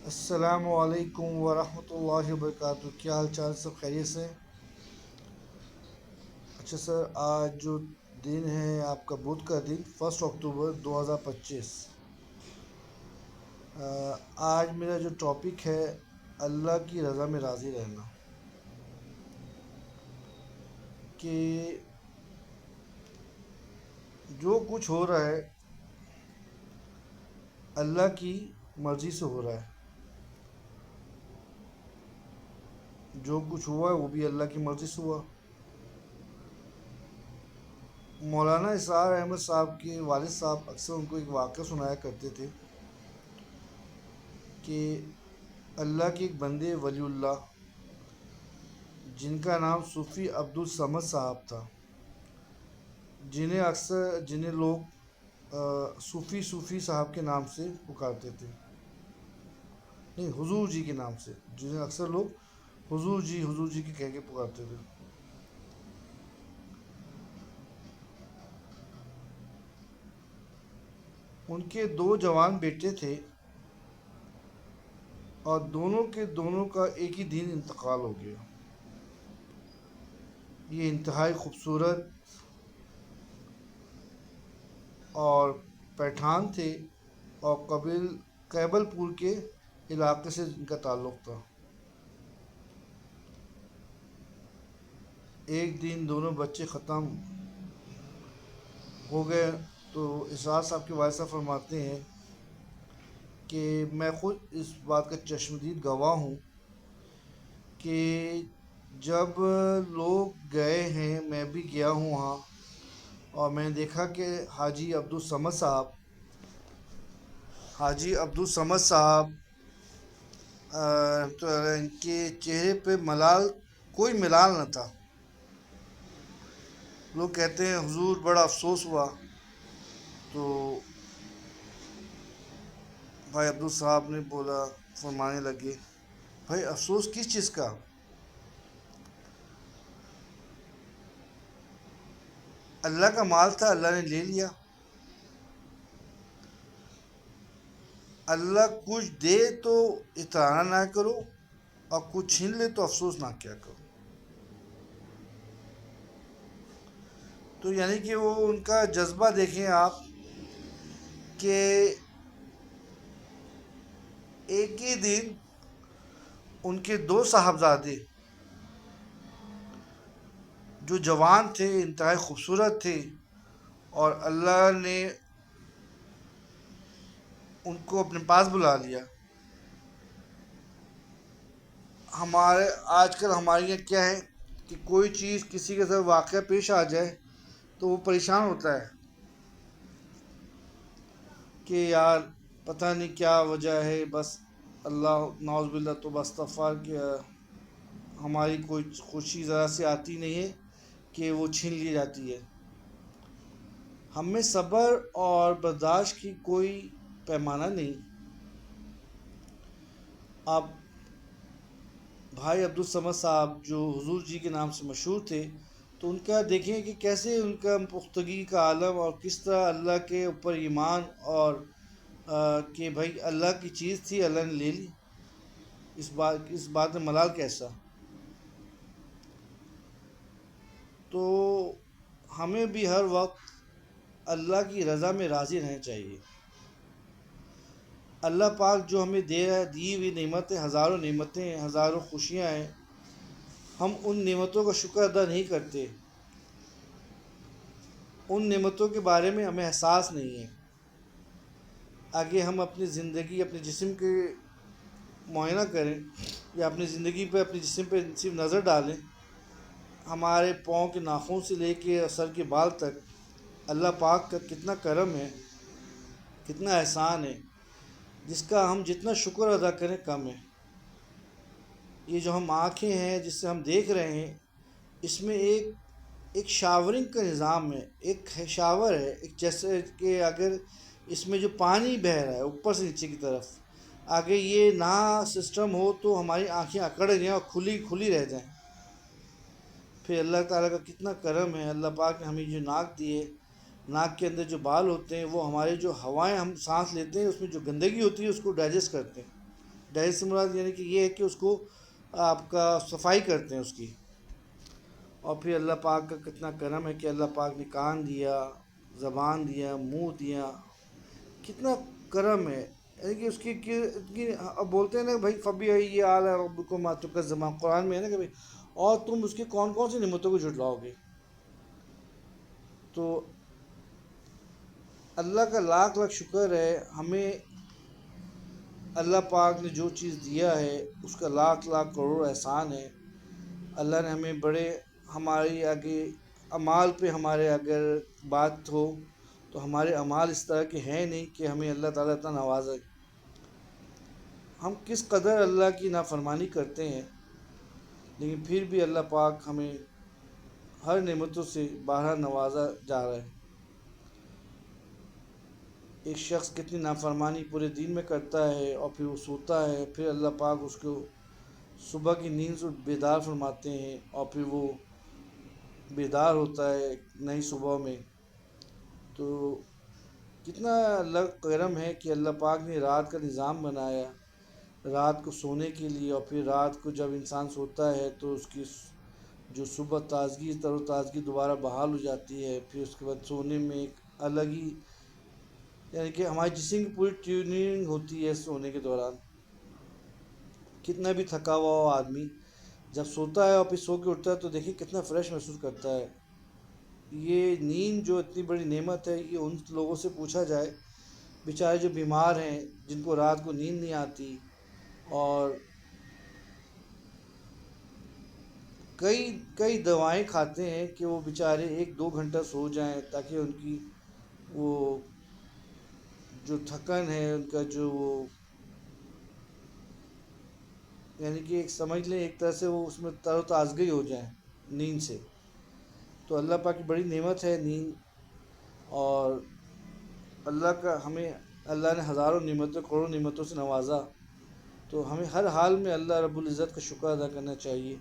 السلام علیکم ورحمۃ اللہ وبرکاتہ، کیا حال چال؟ سب خیریت سے؟ اچھا سر، آج جو دن ہے آپ کا بدھ کا دن 1 اکتوبر 2025۔ آج میرا جو ٹاپک ہے اللہ کی رضا میں راضی رہنا، کہ جو کچھ ہو رہا ہے اللہ کی مرضی سے ہو رہا ہے، جو کچھ ہوا ہے وہ بھی اللہ کی مرضی سے ہوا۔ مولانا اسرار احمد صاحب کے والد صاحب اکثر ان کو ایک واقعہ سنایا کرتے تھے کہ اللہ کے ایک بندے ولی اللہ جن کا نام صوفی عبدالصمد صاحب تھا، جنہیں لوگ صوفی صاحب کے نام سے پکارتے تھے، نہیں، حضور جی کے نام سے، جنہیں اکثر لوگ حضور جی کے کہہ کے پکارتے تھے۔ ان کے دو جوان بیٹے تھے اور دونوں کے دونوں کا ایک ہی دن انتقال ہو گیا۔ یہ انتہائی خوبصورت اور پٹھان تھے اور قیبل پور کے علاقے سے ان کا تعلق تھا۔ ایک دن دونوں بچے ختم ہو گئے تو اسرار صاحب کے والد صاحب فرماتے ہیں کہ میں خود اس بات کا چشمدید گواہ ہوں کہ جب لوگ گئے ہیں میں بھی گیا ہوں وہاں، اور میں نے دیکھا کہ حاجی عبدالصمد صاحب تو ان کے چہرے پہ کوئی ملال نہ تھا۔ لوگ کہتے ہیں حضور بڑا افسوس ہوا، تو بھائی عبدال صاحب نے فرمانے لگے، بھائی افسوس کس چیز کا؟ اللہ کا مال تھا، اللہ نے لے لیا۔ اللہ کچھ دے تو اطراء نہ کرو، اور کچھ چھین لے تو افسوس نہ کیا کرو۔ تو یعنی کہ وہ ان کا جذبہ دیکھیں آپ، کہ ایک ہی دن ان کے دو صاحبزادے جو جوان تھے، انتہائی خوبصورت تھے، اور اللہ نے ان کو اپنے پاس بلا لیا۔ آج کل ہمارے یہاں کیا ہے کہ کوئی چیز کسی کے ساتھ واقعہ پیش آ جائے تو وہ پریشان ہوتا ہے کہ یار پتہ نہیں کیا وجہ ہے، بس اللہ نعوذ باللہ تو استغفار کہ ہماری کوئی خوشی ذرا سے آتی نہیں ہے کہ وہ چھین لی جاتی ہے۔ ہم میں صبر اور برداشت کی کوئی پیمانہ نہیں۔ آپ بھائی عبدالصمد صاحب جو حضور جی کے نام سے مشہور تھے، تو ان کا دیکھیں کہ کیسے ان کا پختگی کا عالم، اور کس طرح اللہ کے اوپر ایمان، اور کہ بھائی اللہ کی چیز تھی، اللہ نے لے لی، اس بات میں ملال کیسا؟ تو ہمیں بھی ہر وقت اللہ کی رضا میں راضی رہنا چاہیے۔ اللہ پاک جو ہمیں دے رہا ہے، دی ہوئی نعمتیں، ہزاروں نعمتیں ہیں، ہزاروں خوشیاں ہیں، ہم ان نعمتوں کا شکر ادا نہیں کرتے، ان نعمتوں کے بارے میں ہمیں احساس نہیں ہے۔ آگے ہم اپنی زندگی، اپنے جسم کے معائنہ کریں، یا اپنی زندگی پہ، اپنے جسم پہ صرف نظر ڈالیں، ہمارے پاؤں کے ناخن سے لے کے سر کے بال تک اللہ پاک کا کتنا کرم ہے، کتنا احسان ہے، جس کا ہم جتنا شکر ادا کریں کم ہے۔ یہ جو ہم آنکھیں ہیں جس سے ہم دیکھ رہے ہیں، اس میں ایک شاورنگ کا نظام ہے، ایک شاور ہے، ایک جیسے کہ اگر اس میں جو پانی بہہ رہا ہے اوپر سے نیچے کی طرف، آگے یہ نہ سسٹم ہو تو ہماری آنکھیں اکڑ جائیں اور کھلی رہ جائیں۔ پھر اللہ تعالیٰ کا کتنا کرم ہے، اللہ پاک نے ہمیں جو ناک دی ہے، ناک کے اندر جو بال ہوتے ہیں وہ ہمارے جو ہوائیں ہم سانس لیتے ہیں اس میں جو گندگی ہوتی ہے اس کو ڈائجسٹ کرتے ہیں۔ دہیج سے مراد یعنی کہ یہ ہے کہ اس کو آپ کا صفائی کرتے ہیں اس کی. اور پھر اللہ پاک کا کتنا کرم ہے کہ اللہ پاک نے کان دیا، زبان دیا، منہ دیا، کتنا کرم ہے. یعنی کہ اس کی اب بولتے ہیں نا بھائی فبی یہ اعلیٰ ربکم ما تکذبان، قرآن میں ہے نا کہ بھائی اور تم اس کی کون کون سی نعمتوں کو جھٹلاؤ گے. تو اللہ کا لاکھ لاکھ شکر ہے ہمیں اللہ پاک نے جو چیز دیا ہے اس کا لاکھ لاکھ کروڑ احسان ہے. اللہ نے ہمیں بڑے ہماری آگے اعمال پہ ہمارے اگر بات ہو تو ہمارے اعمال اس طرح کے ہیں نہیں کہ ہمیں اللہ تعالیٰ اتنا نوازے. ہم کس قدر اللہ کی نافرمانی کرتے ہیں لیکن پھر بھی اللہ پاک ہمیں ہر نعمتوں سے باہر نوازا جا رہا ہے. ایک شخص کتنی نافرمانی پورے دن میں کرتا ہے اور پھر وہ سوتا ہے، پھر اللہ پاک اس کو صبح کی نیند سے بیدار فرماتے ہیں اور پھر وہ بیدار ہوتا ہے نئی صبح میں. تو کتنا اللہ کرم ہے کہ اللہ پاک نے رات کا نظام بنایا رات کو سونے کے لیے، اور پھر رات کو جب انسان سوتا ہے تو اس کی جو صبح تازگی تر و تازگی دوبارہ بحال ہو جاتی ہے. پھر اس کے بعد سونے میں ایک الگ ہی یعنی کہ ہمارے جسم کی پوری ٹیوننگ ہوتی ہے سونے کے دوران. کتنا بھی تھکا ہوا ہو آدمی جب سوتا ہے اور پھر سو کے اٹھتا ہے تو دیکھیں کتنا فریش محسوس کرتا ہے. یہ نیند جو اتنی بڑی نعمت ہے، یہ ان لوگوں سے پوچھا جائے بیچارے جو بیمار ہیں، جن کو رات کو نیند نہیں آتی اور کئی دوائیں کھاتے ہیں کہ وہ بیچارے 1-2 گھنٹہ سو جائیں تاکہ ان کی وہ جو تھکن ہے ان کا جو وہ یعنی کہ ایک سمجھ لیں ایک طرح سے وہ اس میں تر و تازگی ہو جائیں نیند سے. تو اللہ پاک کی بڑی نعمت ہے نیند. اور اللہ نے ہزاروں نعمتوں کروڑوں نعمتوں سے نوازا، تو ہمیں ہر حال میں اللہ رب العزت کا شکر ادا کرنا چاہیے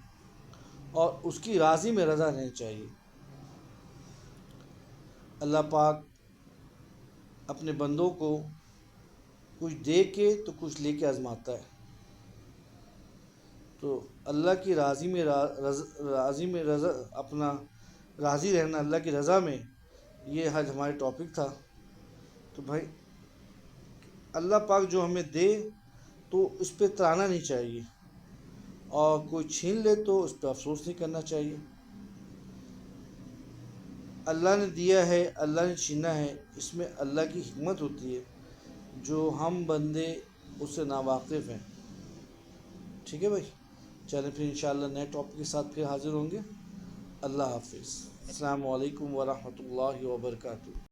اور اس کی راضی میں رضا رہنا چاہیے. اللہ پاک اپنے بندوں کو کچھ دے کے تو کچھ لے کے آزماتا ہے. تو اللہ کی راضی میں رضا اپنا راضی رہنا اللہ کی رضا میں، یہ آج ہمارے ٹاپک تھا. تو بھائی اللہ پاک جو ہمیں دے تو اس پہ ترانا نہیں چاہیے، اور کوئی چھین لے تو اس پہ افسوس نہیں کرنا چاہیے. اللہ نے دیا ہے، اللہ نے چھینا ہے، اس میں اللہ کی حکمت ہوتی ہے جو ہم بندے اس سے ناواقف ہیں. ٹھیک ہے بھائی، چلیں پھر انشاءاللہ نئے ٹاپک کے ساتھ پھر حاضر ہوں گے. اللہ حافظ. السلام علیکم ورحمۃ اللہ وبرکاتہ.